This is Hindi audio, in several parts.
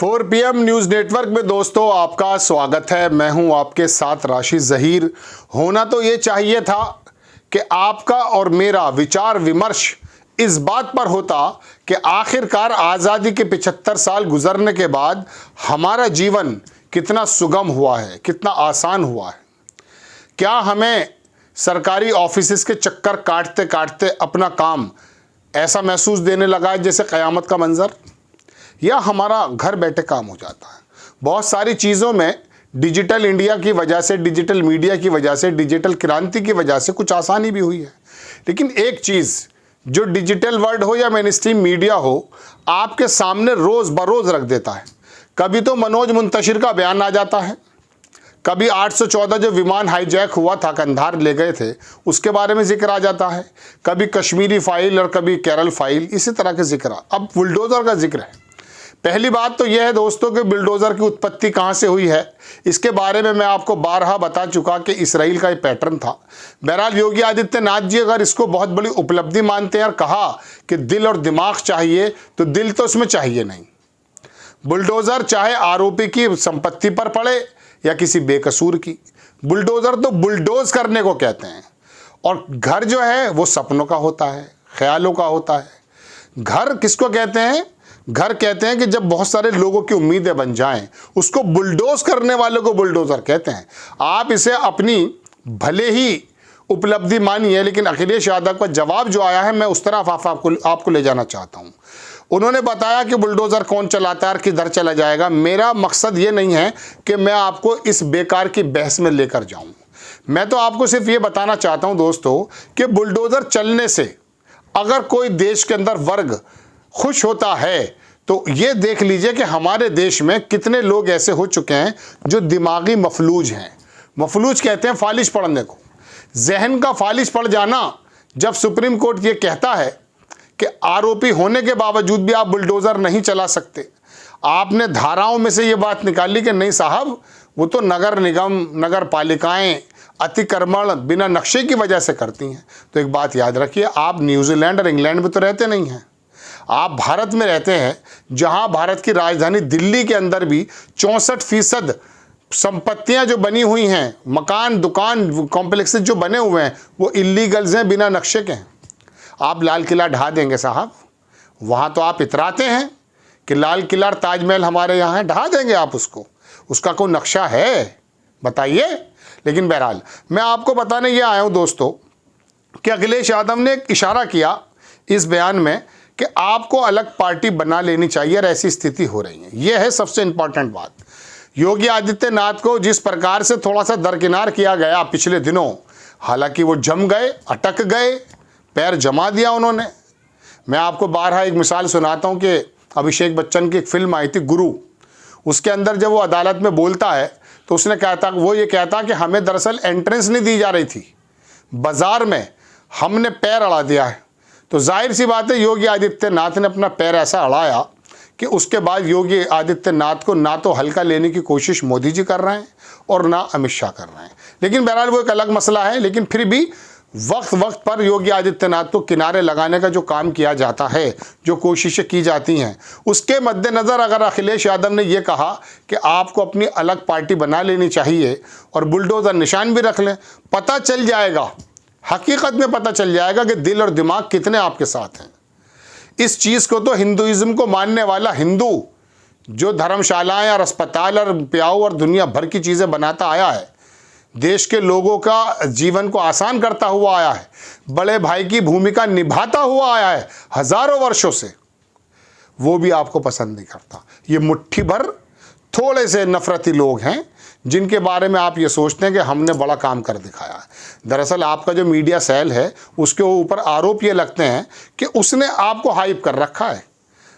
4 PM न्यूज़ नेटवर्क में दोस्तों आपका स्वागत है। मैं हूं आपके साथ राशिद ज़हीर। होना तो ये चाहिए था कि आपका और मेरा विचार विमर्श इस बात पर होता कि आखिरकार आज़ादी के 75 साल गुजरने के बाद हमारा जीवन कितना सुगम हुआ है, कितना आसान हुआ है। क्या हमें सरकारी ऑफिसेस के चक्कर काटते काटते अपना काम ऐसा महसूस देने लगा है जैसे क़यामत का मंज़र, या हमारा घर बैठे काम हो जाता है। बहुत सारी चीज़ों में डिजिटल इंडिया की वजह से, डिजिटल मीडिया की वजह से, डिजिटल क्रांति की वजह से कुछ आसानी भी हुई है। लेकिन एक चीज़ जो डिजिटल वर्ल्ड हो या मेनस्ट्रीम मीडिया हो, आपके सामने रोज़ बरोज़ रख देता है। कभी तो मनोज मुंतशिर का बयान आ जाता है, कभी 814 जो विमान हाईजैक हुआ था, कंधार ले गए थे, उसके बारे में जिक्र आ जाता है, कभी कश्मीरी फाइल और कभी केरल फाइल, इसी तरह के जिक्र। अब बुलडोज़र का जिक्र है। पहली बात तो यह है दोस्तों कि बुलडोज़र की उत्पत्ति कहाँ से हुई है, इसके बारे में मैं आपको बारहा बता चुका कि इसराइल का एक पैटर्न था। बहरहाल योगी आदित्यनाथ जी अगर इसको बहुत बड़ी उपलब्धि मानते हैं और कहा कि दिल और दिमाग चाहिए, तो दिल तो इसमें चाहिए नहीं। बुलडोज़र चाहे आरोपी की संपत्ति पर पड़े या किसी बेकसूर की, बुलडोज़र तो बुलडोज़ करने को कहते हैं। और घर जो है वो सपनों का होता है, ख्यालों का होता है। घर किसको कहते हैं? घर कहते हैं कि जब बहुत सारे लोगों की उम्मीदें बन जाएं, उसको बुलडोज करने वालों को बुलडोज़र कहते हैं। आप इसे अपनी भले ही उपलब्धि मानिए, लेकिन अखिलेश यादव का जवाब जो आया है, मैं उस तरफ आपको ले जाना चाहता हूं। उन्होंने बताया कि बुलडोज़र कौन चलाता है और किधर चला जाएगा। मेरा मकसद ये नहीं है कि मैं आपको इस बेकार की बहस में लेकर जाऊं। मैं तो आपको सिर्फ ये बताना चाहता हूं दोस्तों कि बुलडोज़र चलने से अगर कोई देश के अंदर वर्ग खुश होता है, तो ये देख लीजिए कि हमारे देश में कितने लोग ऐसे हो चुके हैं जो दिमागी मफलूज हैं। मफलूज कहते हैं फालिश पढ़ने को, जहन का फालिश पड़ जाना। जब सुप्रीम कोर्ट ये कहता है कि आरोपी होने के बावजूद भी आप बुलडोज़र नहीं चला सकते, आपने धाराओं में से ये बात निकाली कि नहीं साहब, वो तो नगर निगम, नगर पालिकाएँ अतिक्रमण बिना नक्शे की वजह से करती हैं। तो एक बात याद रखिए, आप न्यूजीलैंड और इंग्लैंड में तो रहते नहीं हैं, आप भारत में रहते हैं, जहां भारत की राजधानी दिल्ली के अंदर भी 64% संपत्तियां जो बनी हुई हैं, मकान, दुकान, कॉम्प्लेक्सेस जो बने हुए हैं, वो इलीगल्स हैं, बिना नक्शे के हैं। आप लाल किला ढा देंगे साहब, वहां तो आप इतराते हैं कि लाल किला और ताजमहल हमारे यहाँ है, ढा देंगे आप उसको, उसका कोई नक्शा है बताइए। लेकिन बहरहाल मैं आपको बताने ये आया हूँ दोस्तों कि अखिलेश यादव ने एक इशारा किया इस बयान में कि आपको अलग पार्टी बना लेनी चाहिए, और ऐसी स्थिति हो रही है। यह है सबसे इंपॉर्टेंट बात। योगी आदित्यनाथ को जिस प्रकार से थोड़ा सा दरकिनार किया गया पिछले दिनों, हालांकि वो जम गए, अटक गए, पैर जमा दिया उन्होंने। मैं आपको बारहा एक मिसाल सुनाता हूँ कि अभिषेक बच्चन की एक फिल्म आई थी गुरु, उसके अंदर जब वो अदालत में बोलता है तो उसने ये कहता कि हमें दरअसल एंट्रेंस नहीं दी जा रही थी, बाजार में हमने पैर अड़ा दिया है। तो जाहिर सी बात है योगी आदित्यनाथ ने अपना पैर ऐसा अड़ाया कि उसके बाद योगी आदित्यनाथ को ना तो हल्का लेने की कोशिश मोदी जी कर रहे हैं और ना अमित शाह कर रहे हैं। लेकिन बहरहाल वो एक अलग मसला है। लेकिन फिर भी वक्त वक्त पर योगी आदित्यनाथ को किनारे लगाने का जो काम किया जाता है, जो कोशिशें की जाती हैं, उसके मद्देनज़र अगर अखिलेश यादव ने यह कहा कि आपको अपनी अलग पार्टी बना लेनी चाहिए और बुलडोज़र निशान भी रख लें, पता चल जाएगा, हकीकत में पता चल जाएगा कि दिल और दिमाग कितने आपके साथ हैं। इस चीज़ को तो हिंदुइज्म को मानने वाला हिंदू जो धर्मशालाएं और अस्पताल और प्याऊ और दुनिया भर की चीज़ें बनाता आया है, देश के लोगों का जीवन को आसान करता हुआ आया है, बड़े भाई की भूमिका निभाता हुआ आया है हज़ारों वर्षों से, वो भी आपको पसंद नहीं करता। ये मुट्ठी भर थोड़े से नफरती लोग हैं जिनके बारे में आप ये सोचते हैं कि हमने बड़ा काम कर दिखाया है। दरअसल आपका जो मीडिया सेल है, उसके ऊपर आरोप ये लगते हैं कि उसने आपको हाइप कर रखा है।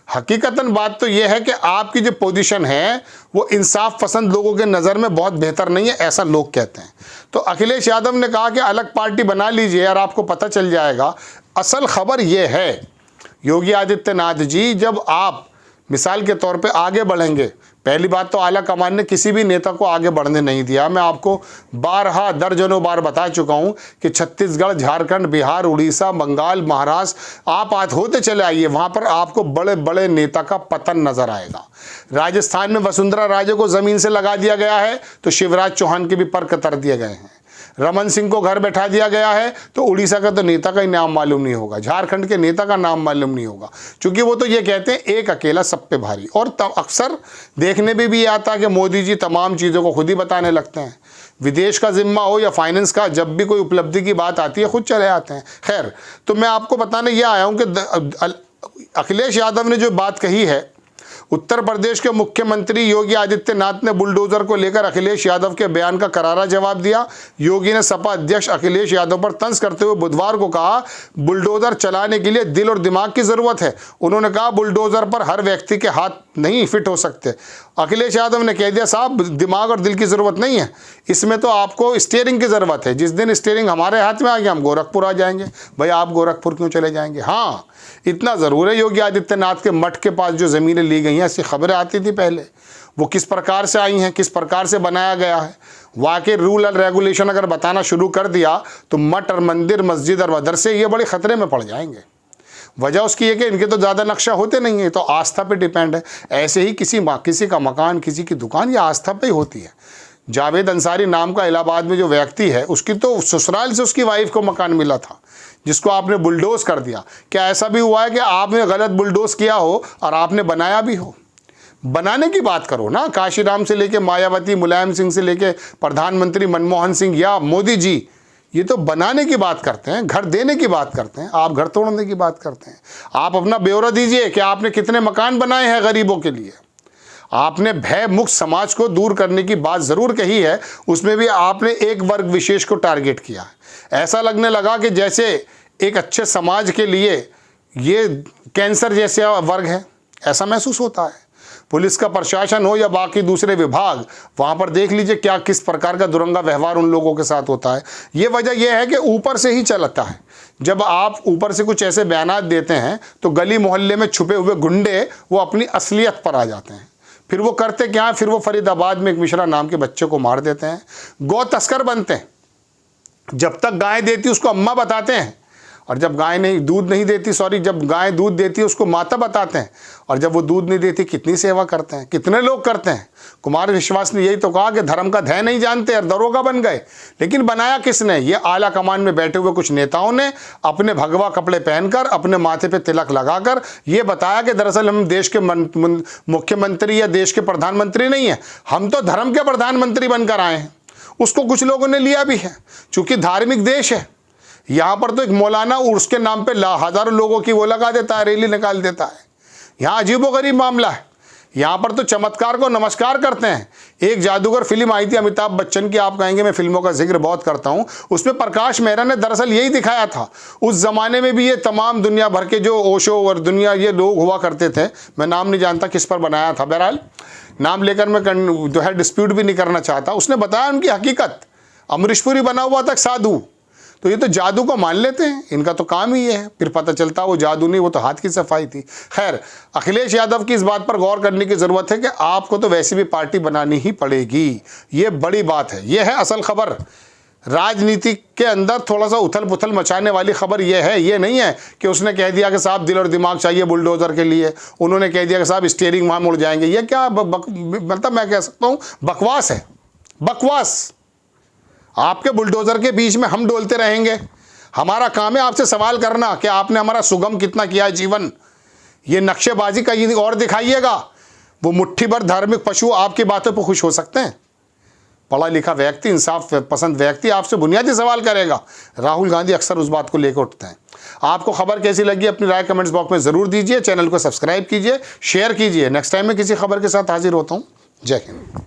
हकीकतन बात तो ये है कि आपकी जो पोजीशन है वो इंसाफ पसंद लोगों के नज़र में बहुत बेहतर नहीं है, ऐसा लोग कहते हैं। तो अखिलेश यादव ने कहा कि अलग पार्टी बना लीजिए और आपको पता चल जाएगा। असल खबर ये है योगी आदित्यनाथ जी, जब आप मिसाल के तौर पे आगे बढ़ेंगे, पहली बात तो आला कमान ने किसी भी नेता को आगे बढ़ने नहीं दिया। मैं आपको बारहा दर्जनों बार बता चुका हूं कि छत्तीसगढ़, झारखंड, बिहार, उड़ीसा, बंगाल, महाराष्ट्र आप होते चले आइए, वहां पर आपको बड़े बड़े नेता का पतन नजर आएगा। राजस्थान में वसुंधरा राजे को जमीन से लगा दिया गया है तो शिवराज चौहान के भी पर कतर दिए गए हैं। रमन सिंह को घर बैठा दिया गया है तो उड़ीसा का तो नेता का ही नाम मालूम नहीं होगा, झारखंड के नेता का नाम मालूम नहीं होगा, क्योंकि वो तो ये कहते हैं एक अकेला सब पे भारी। और तब अक्सर देखने में भी ये आता है कि मोदी जी तमाम चीज़ों को खुद ही बताने लगते हैं। विदेश का जिम्मा हो या फाइनेंस का, जब भी कोई उपलब्धि की बात आती है खुद चले आते हैं। खैर, तो मैं आपको बताने ये आया हूँ कि अखिलेश यादव ने जो बात कही है, उत्तर प्रदेश के मुख्यमंत्री योगी आदित्यनाथ ने बुलडोजर को लेकर अखिलेश यादव के बयान का करारा जवाब दिया। योगी ने सपा अध्यक्ष अखिलेश यादव पर तंज करते हुए बुधवार को कहा, बुलडोजर चलाने के लिए दिल और दिमाग की जरूरत है। उन्होंने कहा, बुलडोजर पर हर व्यक्ति के हाथ नहीं फिट हो सकते। अखिलेश यादव ने कह दिया, साहब दिमाग और दिल की ज़रूरत नहीं है, इसमें तो आपको स्टीयरिंग की ज़रूरत है। जिस दिन स्टीयरिंग हमारे हाथ में आ गया हम गोरखपुर आ जाएंगे। भाई आप गोरखपुर क्यों चले जाएंगे? हाँ, इतना ज़रूर है, योगी आदित्यनाथ के मठ के पास जो ज़मीनें ली गई हैं, ऐसी खबरें आती थी पहले, वो किस प्रकार से आई हैं, किस प्रकार से बनाया गया है। वाकई रूल और रेगुलेशन अगर बताना शुरू कर दिया तो मठ और मंदिर, मस्जिद और मदरसे ये बड़े ख़तरे में पड़ जाएंगे। वजह उसकी है कि इनके तो ज़्यादा नक्शा होते नहीं है, तो आस्था पे डिपेंड है। ऐसे ही किसी का मकान, किसी की दुकान, ये आस्था पे ही होती है। जावेद अंसारी नाम का इलाहाबाद में जो व्यक्ति है, उसकी तो ससुराल से उसकी वाइफ को मकान मिला था, जिसको आपने बुलडोज कर दिया। क्या ऐसा भी हुआ है कि आपने गलत बुलडोज किया हो और आपने बनाया भी हो? बनाने की बात करो ना। काशीराम से लेके मायावती, मुलायम सिंह से लेके प्रधानमंत्री मनमोहन सिंह या मोदी जी, ये तो बनाने की बात करते हैं, घर देने की बात करते हैं, आप घर तोड़ने की बात करते हैं। आप अपना ब्यौरा दीजिए कि आपने कितने मकान बनाए हैं गरीबों के लिए। आपने भय मुक्त समाज को दूर करने की बात ज़रूर कही है, उसमें भी आपने एक वर्ग विशेष को टारगेट किया। ऐसा लगने लगा कि जैसे एक अच्छे समाज के लिए ये कैंसर जैसे वर्ग है, ऐसा महसूस होता है। पुलिस का प्रशासन हो या बाकी दूसरे विभाग, वहाँ पर देख लीजिए क्या किस प्रकार का दुरंगा व्यवहार उन लोगों के साथ होता है। ये वजह यह है कि ऊपर से ही चलता है। जब आप ऊपर से कुछ ऐसे बयानात देते हैं तो गली मोहल्ले में छुपे हुए गुंडे वो अपनी असलियत पर आ जाते हैं। फिर वो करते क्या है, फिर वो फरीदाबाद में एक मिश्रा नाम के बच्चे को मार देते हैं, गौ तस्कर बनते हैं। जब तक गाय देती उसको अम्मा बताते हैं, और जब गाय जब गाय दूध देती है उसको माता बताते हैं, और जब वो दूध नहीं देती कितनी सेवा करते हैं, कितने लोग करते हैं। कुमार विश्वास ने यही तो कहा कि धर्म का धय नहीं जानते और दरोगा बन गए। लेकिन बनाया किसने? ये आला कमान में बैठे हुए कुछ नेताओं ने अपने भगवा कपड़े पहनकर, अपने माथे पे तिलक लगाकर ये बताया कि दरअसल हम देश के मुख्यमंत्री या देश के प्रधानमंत्री नहीं हैं, हम तो धर्म के प्रधानमंत्री बनकर आए हैं। उसको कुछ लोगों ने लिया भी है, चूंकि धार्मिक देश है। यहाँ पर तो एक मौलाना उसके नाम पे हजारों लोगों की वो लगा देता है, रैली निकाल देता है। यहाँ अजीबोगरीब मामला है। यहाँ पर तो चमत्कार को नमस्कार करते हैं। एक जादूगर फिल्म आई थी अमिताभ बच्चन की, आप कहेंगे मैं फिल्मों का जिक्र बहुत करता हूँ, उसमें प्रकाश मेहरा ने दरअसल यही दिखाया था। उस ज़माने में भी ये तमाम दुनिया भर के जो ओशो और दुनिया ये लोग हुआ करते थे, मैं नाम नहीं जानता किस पर बनाया था, बहरहाल नाम लेकर मैं जो है डिस्प्यूट भी नहीं करना चाहता। उसने बताया उनकी हकीकत। अमरीशपुरी बना हुआ था साधु, तो ये तो जादू को मान लेते हैं, इनका तो काम ही ये है। फिर पता चलता वो जादू नहीं, वो तो हाथ की सफाई थी। खैर, अखिलेश यादव की इस बात पर गौर करने की ज़रूरत है कि आपको तो वैसे भी पार्टी बनानी ही पड़ेगी। ये बड़ी बात है, ये है असल खबर। राजनीति के अंदर थोड़ा सा उथल पुथल मचाने वाली खबर यह है, ये नहीं है कि उसने कह दिया कि साहब दिल और दिमाग चाहिए बुलडोज़र के लिए, उन्होंने कह दिया कि साहब स्टीयरिंग वहाँ मुड़ जाएंगे। ये क्या मतलब मैं कह सकता हूँ बकवास है, बकवास। आपके बुलडोज़र के बीच में हम डोलते रहेंगे? हमारा काम है आपसे सवाल करना कि आपने हमारा सुगम कितना किया है जीवन। ये नक्शेबाजी कहीं और दिखाइएगा। वो मुट्ठी भर धार्मिक पशु आपकी बातों पर खुश हो सकते हैं? पढ़ा लिखा व्यक्ति, इंसाफ पसंद व्यक्ति आपसे बुनियादी सवाल करेगा। राहुल गांधी अक्सर उस बात को लेकर उठते हैं। आपको खबर कैसी लगी अपनी राय कमेंट्स बॉक्स में ज़रूर दीजिए। चैनल को सब्सक्राइब कीजिए, शेयर कीजिए। नेक्स्ट टाइम मैं किसी खबर के साथ हाजिर होता हूँ। जय हिंद।